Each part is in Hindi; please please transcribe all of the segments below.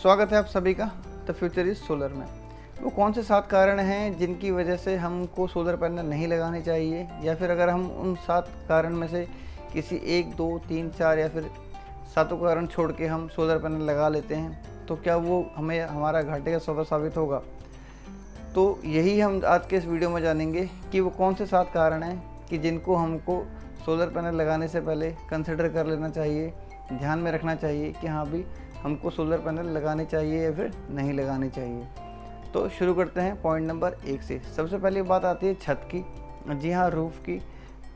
स्वागत है आप सभी का द फ्यूचर इज सोलर में। वो कौन से 7 कारण हैं जिनकी वजह से हमको सोलर पैनल नहीं लगाने चाहिए, या फिर अगर हम उन 7 कारण में से किसी 1, 2, 3, 4 या फिर 7 कारण छोड़ के हम सोलर पैनल लगा लेते हैं तो क्या वो हमें हमारा घाटे का सौदा साबित होगा। तो यही हम आज के इस वीडियो में जानेंगे कि वो कौन से 7 कारण हैं कि जिनको हमको सोलर पैनल लगाने से पहले कंसिडर कर लेना चाहिए, ध्यान में रखना चाहिए कि हाँ भी हमको सोलर पैनल लगाने चाहिए या फिर नहीं लगाने चाहिए। तो शुरू करते हैं पॉइंट नंबर 1 से। सबसे पहली बात आती है छत की। जी हाँ, रूफ़ की।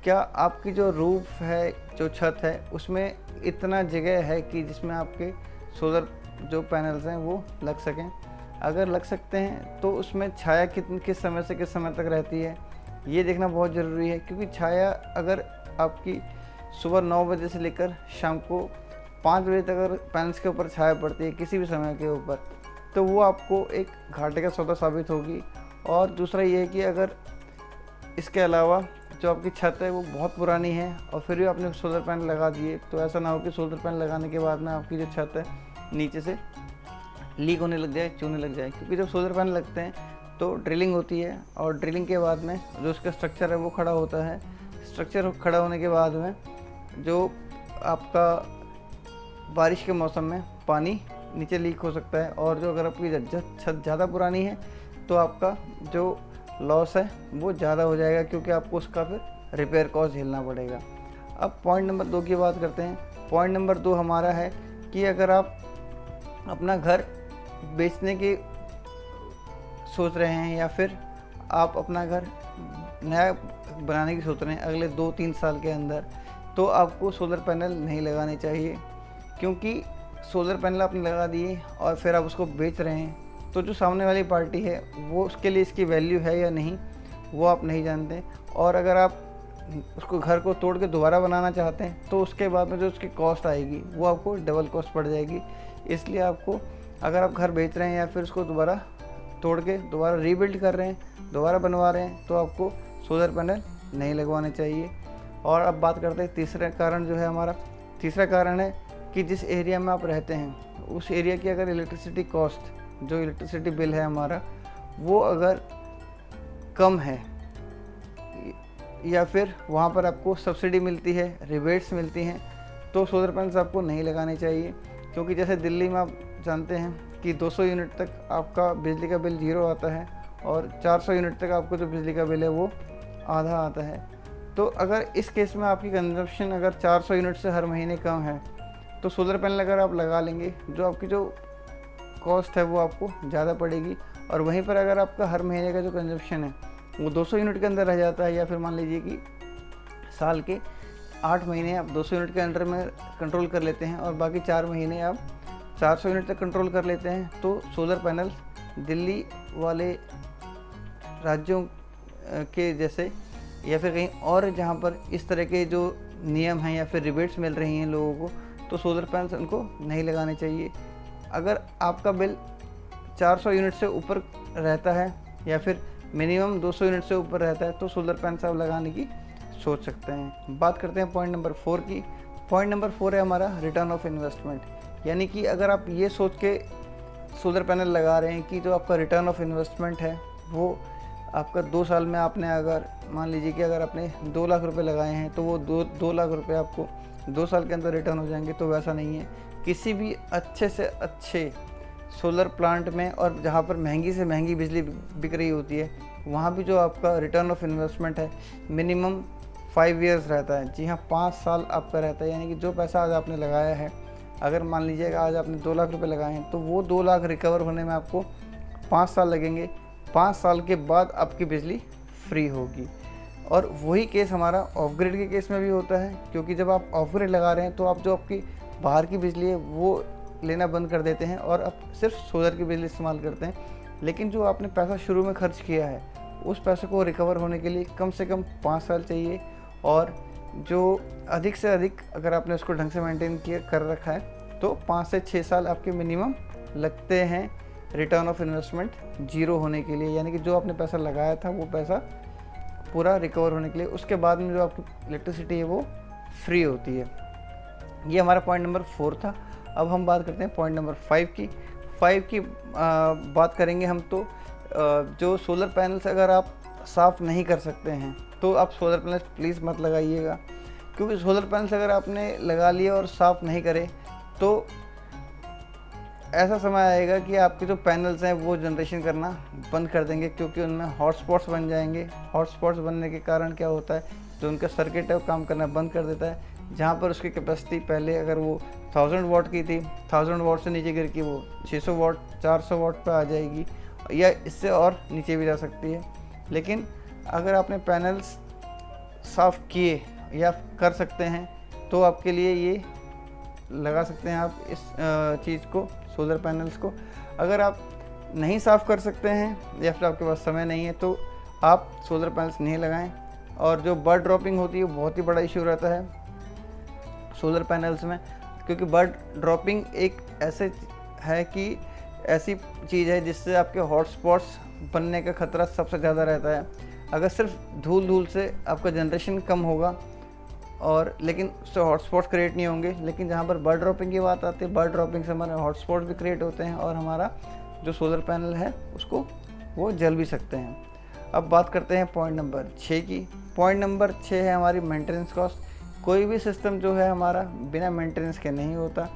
क्या आपकी जो रूफ़ है, जो छत है, उसमें इतना जगह है कि जिसमें आपके सोलर जो पैनल्स हैं वो लग सकें? अगर लग सकते हैं तो उसमें छाया किस समय से किस समय तक रहती है, ये देखना बहुत ज़रूरी है। क्योंकि छाया अगर आपकी सुबह 9 बजे से लेकर शाम को 5 बजे तक अगर पैनल्स के ऊपर छाया पड़ती है किसी भी समय के ऊपर, तो वो आपको एक घाटे का सौदा साबित होगी। और दूसरा ये है कि अगर इसके अलावा जो आपकी छत है वो बहुत पुरानी है और फिर भी आपने सोलर पैनल लगा दिए, तो ऐसा ना हो कि सोलर पैनल लगाने के बाद में आपकी जो छत है नीचे से लीक होने लग जाए, चूने लग जाए। क्योंकि जब सोलर पैनल लगते हैं तो ड्रिलिंग होती है और ड्रिलिंग के बाद में जो उसका स्ट्रक्चर है वो खड़ा होता है। स्ट्रक्चर खड़ा होने के बाद में जो आपका बारिश के मौसम में पानी नीचे लीक हो सकता है, और जो अगर आपकी छत ज़्यादा पुरानी है तो आपका जो लॉस है वो ज़्यादा हो जाएगा, क्योंकि आपको उसका फिर रिपेयर कॉस्ट झेलना पड़ेगा। अब पॉइंट नंबर 2 की बात करते हैं। पॉइंट नंबर 2 हमारा है कि अगर आप अपना घर बेचने की सोच रहे हैं या फिर आप अपना घर नया बनाने की सोच रहे हैं अगले 2-3 साल के अंदर, तो आपको सोलर पैनल नहीं लगाने चाहिए। क्योंकि सोलर पैनल आपने लगा दिए और फिर आप उसको बेच रहे हैं, तो जो सामने वाली पार्टी है वो उसके लिए इसकी वैल्यू है या नहीं वो आप नहीं जानते। और अगर आप उसको घर को तोड़ के दोबारा बनाना चाहते हैं तो उसके बाद में जो उसकी कॉस्ट आएगी वो आपको डबल कॉस्ट पड़ जाएगी। इसलिए आपको, अगर आप घर बेच रहे हैं या फिर उसको दोबारा तोड़ के दोबारा रीबिल्ड कर रहे हैं, दोबारा बनवा रहे हैं, तो आपको सोलर पैनल नहीं लगवाने चाहिए। और अब बात करते हैं तीसरा कारण जो है हमारा। तीसरा कारण है कि जिस एरिया में आप रहते हैं उस एरिया की अगर इलेक्ट्रिसिटी कॉस्ट, जो इलेक्ट्रिसिटी बिल है हमारा, वो अगर कम है या फिर वहाँ पर आपको सब्सिडी मिलती है, रिबेट्स मिलती हैं, तो सोलर पैनल्स आपको नहीं लगाने चाहिए। क्योंकि जैसे दिल्ली में आप जानते हैं कि 200 यूनिट तक आपका बिजली का बिल 0 आता है और 400 यूनिट तक आपको जो बिजली का बिल है वो आधा आता है। तो अगर इस केस में आपकी कंजप्शन अगर 400 यूनिट से हर महीने कम है तो सोलर पैनल अगर आप लगा लेंगे, जो आपकी जो कॉस्ट है वो आपको ज़्यादा पड़ेगी। और वहीं पर अगर आपका हर महीने का जो कंजप्शन है वो 200 यूनिट के अंदर रह जाता है, या फिर मान लीजिए कि साल के 8 महीने आप 200 यूनिट के अंडर में कंट्रोल कर लेते हैं और बाकी 4 महीने आप 400 यूनिट तक कंट्रोल कर लेते हैं, तो सोलर पैनल दिल्ली वाले राज्यों के जैसे या फिर कहीं और जहाँ पर इस तरह के जो नियम हैं या फिर रिबेट्स मिल रही हैं लोगों को, तो सोलर पैनल्स उनको नहीं लगाने चाहिए। अगर आपका बिल 400 यूनिट से ऊपर रहता है या फिर मिनिमम 200 यूनिट से ऊपर रहता है तो सोलर पैनल्स आप लगाने की सोच सकते हैं। बात करते हैं पॉइंट नंबर 4 की। पॉइंट नंबर 4 है हमारा रिटर्न ऑफ इन्वेस्टमेंट। यानी कि अगर आप ये सोच के सोलर पैनल लगा रहे हैं कि जो आपका रिटर्न ऑफ इन्वेस्टमेंट है वो आपका 2 साल में, आपने अगर मान लीजिए कि अगर आपने 2 लाख रुपए लगाए हैं तो वो 2 लाख रुपए आपको 2 साल के अंदर रिटर्न हो जाएंगे, तो वैसा नहीं है। किसी भी अच्छे से अच्छे सोलर प्लांट में और जहाँ पर महंगी से महंगी बिजली बिक रही होती है वहाँ भी जो आपका रिटर्न ऑफ इन्वेस्टमेंट है मिनिमम 5 ईयर्स रहता है। जी हाँ, 5 साल आपका रहता है। यानी कि जो पैसा आज आपने लगाया है, अगर मान लीजिएगा आज आपने 2 लाख रुपए लगाए हैं तो वो 2 लाख रिकवर होने में आपको 5 साल लगेंगे। 5 साल के बाद आपकी बिजली फ्री होगी। और वही केस हमारा ऑफ ग्रिड के केस में भी होता है, क्योंकि जब आप ऑफ ग्रिड लगा रहे हैं तो आप जो आपकी बाहर की बिजली है वो लेना बंद कर देते हैं और आप सिर्फ सोलर की बिजली इस्तेमाल करते हैं। लेकिन जो आपने पैसा शुरू में खर्च किया है उस पैसे को रिकवर होने के लिए कम से कम 5 साल चाहिए। और जो अधिक से अधिक अगर आपने उसको ढंग से मेंटेन किया कर रखा है तो 5 से 6 साल आपके मिनिमम लगते हैं रिटर्न ऑफ इन्वेस्टमेंट 0 होने के लिए। यानी कि जो आपने पैसा लगाया था वो पैसा पूरा रिकवर होने के लिए, उसके बाद में जो आपकी इलेक्ट्रिसिटी है वो फ्री होती है। ये हमारा पॉइंट नंबर 4 था। अब हम बात करते हैं पॉइंट नंबर 5 की। 5 की बात करेंगे हम तो जो सोलर पैनल्स अगर आप साफ़ नहीं कर सकते हैं तो आप सोलर पैनल्स प्लीज़ मत लगाइएगा, क्योंकि सोलर पैनल्स अगर आपने लगा लिए और साफ़ नहीं करे तो ऐसा समय आएगा कि आपके जो पैनल्स हैं वो जनरेशन करना बंद कर देंगे, क्योंकि उनमें हॉटस्पॉट्स बन जाएंगे। हॉटस्पॉट्स बनने के कारण क्या होता है, जो उनका सर्किट है वो काम करना बंद कर देता है। जहाँ पर उसकी कैपेसिटी पहले अगर वो 1000 वाट की थी, 1000 वाट से नीचे गिर के वो 600 वाट 400 वाट पे आ जाएगी, या इससे और नीचे भी जा सकती है। लेकिन अगर आपने पैनल्स साफ़ किए या कर सकते हैं तो आपके लिए ये लगा सकते हैं आप इस चीज़ को, सोलर पैनल्स को। अगर आप नहीं साफ़ कर सकते हैं या फिर आपके पास समय नहीं है तो आप सोलर पैनल्स नहीं लगाएं। और जो बर्ड ड्रॉपिंग होती है वो बहुत ही बड़ा इशू रहता है सोलर पैनल्स में, क्योंकि बर्ड ड्रॉपिंग एक ऐसे है कि ऐसी चीज़ है जिससे आपके हॉटस्पॉट्स बनने का ख़तरा सबसे ज़्यादा रहता है। अगर सिर्फ धूल से आपका जनरेशन कम होगा और लेकिन उससे हॉटस्पॉट्स क्रिएट नहीं होंगे, लेकिन जहाँ पर बर्ड ड्रॉपिंग की बात आती है, बर्ड ड्रॉपिंग से हमारे हॉटस्पॉट भी क्रिएट होते हैं और हमारा जो सोलर पैनल है उसको वो जल भी सकते हैं। अब बात करते हैं पॉइंट नंबर 6 की। पॉइंट नंबर 6 है हमारी मेंटेनेंस कॉस्ट। कोई भी सिस्टम जो है हमारा बिना मेंटेनेंस के नहीं होता।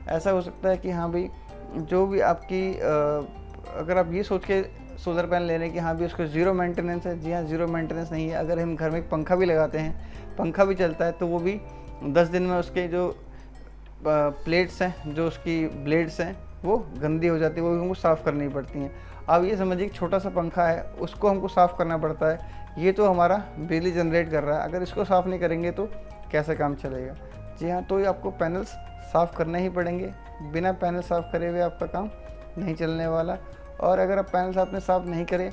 ऐसा हो सकता है कि हाँ भाई, जो भी आपकी अगर आप ये सोच के सोलर पैनल ले रहे हैं कि हाँ भी उसको ज़ीरो मेंटेनेंस है, जी हाँ, ज़ीरो मेंटेनेंस नहीं है। अगर हम घर में एक पंखा भी लगाते हैं, पंखा भी चलता है, तो वो भी 10 दिन में उसके जो प्लेट्स हैं, जो उसकी ब्लेड्स हैं, वो गंदी हो जाती है, वो भी हमको साफ़ करनी पड़ती हैं। आप ये समझिए कि छोटा सा पंखा है, उसको हमको साफ़ करना पड़ता है। ये तो हमारा बिजली जनरेट कर रहा है, अगर इसको साफ़ नहीं करेंगे तो कैसे काम चलेगा। जी हाँ, तो ये आपको पैनल्स साफ़ करने ही पड़ेंगे। बिना पैनल साफ़ करे हुए आपका काम नहीं चलने वाला। और अगर आप पैनल्स आपने साफ़ नहीं करे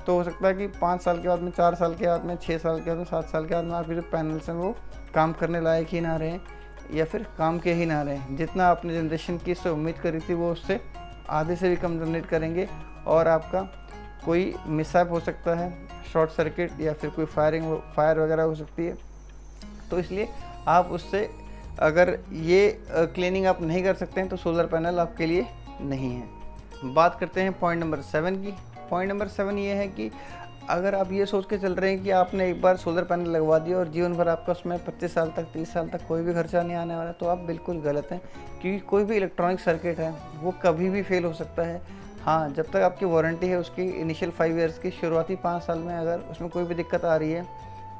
तो हो सकता है कि 5 साल के बाद में, 4 साल के बाद में, 6 साल के बाद में, 7 साल के बाद में आपके जो पैनल्स हैं वो काम करने लायक ही ना रहें या फिर काम के ही ना रहें। जितना आपने जनरेशन की इससे उम्मीद करी थी वो उससे आधे से भी कम जनरेट करेंगे और आपका कोई मिसहैप हो सकता है, शॉर्ट सर्किट या फिर कोई फायर वगैरह हो सकती है। तो इसलिए आप उससे अगर ये क्लीनिंग आप नहीं कर सकते हैं तो सोलर पैनल आपके लिए नहीं है। बात करते हैं पॉइंट नंबर 7 की। पॉइंट नंबर 7 ये है कि अगर आप ये सोच के चल रहे हैं कि आपने एक बार सोलर पैनल लगवा दिया और जीवन भर आपका उसमें 25 साल तक, 30 साल तक कोई भी खर्चा नहीं आने वाला, तो आप बिल्कुल गलत हैं। क्योंकि कोई भी इलेक्ट्रॉनिक सर्किट है वो कभी भी फेल हो सकता है। हाँ, जब तक आपकी वारंटी है उसकी इनिशियल 5 ईयर्स की, शुरुआती 5 साल में अगर उसमें कोई भी दिक्कत आ रही है,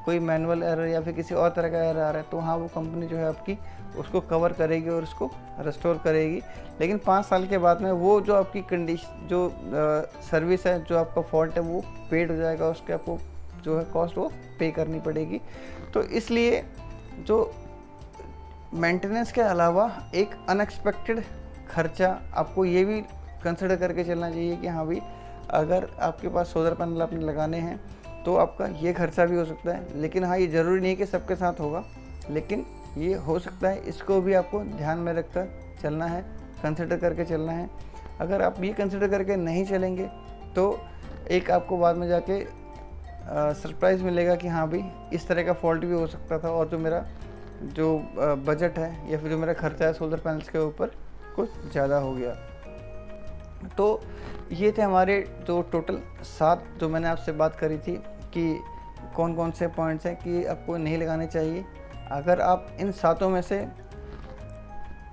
कोई मैनुअल एरर या फिर किसी और तरह का एरर आ रहा है, तो हाँ, वो कंपनी जो है आपकी उसको कवर करेगी और उसको रिस्टोर करेगी। लेकिन 5 साल के बाद में वो जो आपकी कंडीशन, जो सर्विस है, जो आपका फॉल्ट है, वो पेड हो जाएगा, उसके आपको जो है कॉस्ट वो पे करनी पड़ेगी। तो इसलिए जो मेंटेनेंस के अलावा एक अनएक्सपेक्टेड खर्चा आपको ये भी कंसिडर करके चलना चाहिए कि हाँ भाई, अगर आपके पास सोलर पैनल आपने लगाने हैं तो आपका ये खर्चा भी हो सकता है। लेकिन हाँ, ये ज़रूरी नहीं कि सबके साथ होगा, लेकिन ये हो सकता है। इसको भी आपको ध्यान में रखकर चलना है, कंसिडर करके चलना है। अगर आप ये कंसिडर करके नहीं चलेंगे तो एक आपको बाद में जाके सरप्राइज़ मिलेगा कि हाँ भाई, इस तरह का फॉल्ट भी हो सकता था और जो मेरा जो बजट है या फिर जो मेरा खर्चा है सोलर पैनल्स के ऊपर कुछ ज़्यादा हो गया। तो ये थे हमारे जो टोटल 7 जो मैंने आपसे बात करी थी कि कौन कौन से पॉइंट्स हैं कि आपको नहीं लगाने चाहिए। अगर आप इन 7 में से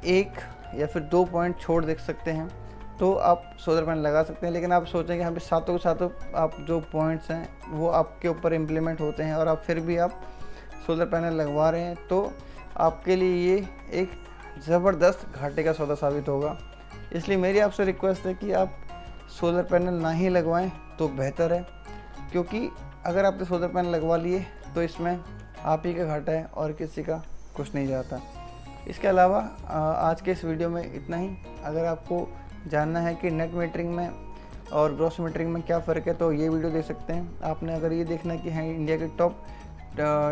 1 या फिर 2 पॉइंट छोड़ देख सकते हैं तो आप सोलर पैनल लगा सकते हैं। लेकिन आप सोचेंगे हाँ, सातों के सातों आप जो पॉइंट्स हैं वो आपके ऊपर इम्प्लीमेंट होते हैं और आप फिर भी आप सोलर पैनल लगवा रहे हैं, तो आपके लिए ये एक ज़बरदस्त घाटे का सौदा साबित होगा। इसलिए मेरी आपसे रिक्वेस्ट है कि आप सोलर पैनल ना ही लगवाएं तो बेहतर है, क्योंकि अगर आपने सोलर पैनल लगवा लिए तो इसमें आप ही का घाटा है और किसी का कुछ नहीं जाता। इसके अलावा आज के इस वीडियो में इतना ही। अगर आपको जानना है कि नेट मीटरिंग में और ग्रॉस मीटरिंग में क्या फ़र्क है तो ये वीडियो देख सकते हैं। आपने अगर ये देखना है कि हाँ, इंडिया के टॉप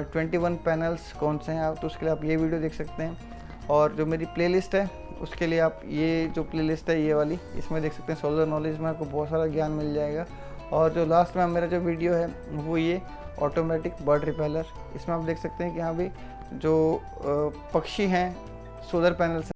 21 पैनल्स कौन से हैं आप, तो उसके लिए आप ये वीडियो देख सकते हैं। और जो मेरी प्लेलिस्ट है उसके लिए आप ये जो प्लेलिस्ट है ये वाली, इसमें देख सकते हैं सोलर नॉलेज में आपको बहुत सारा ज्ञान मिल जाएगा। और जो लास्ट में मेरा जो वीडियो है वो ये ऑटोमेटिक बर्ड रिपेलर, इसमें आप देख सकते हैं कि हाँ भाई, जो पक्षी हैं सोलर पैनल से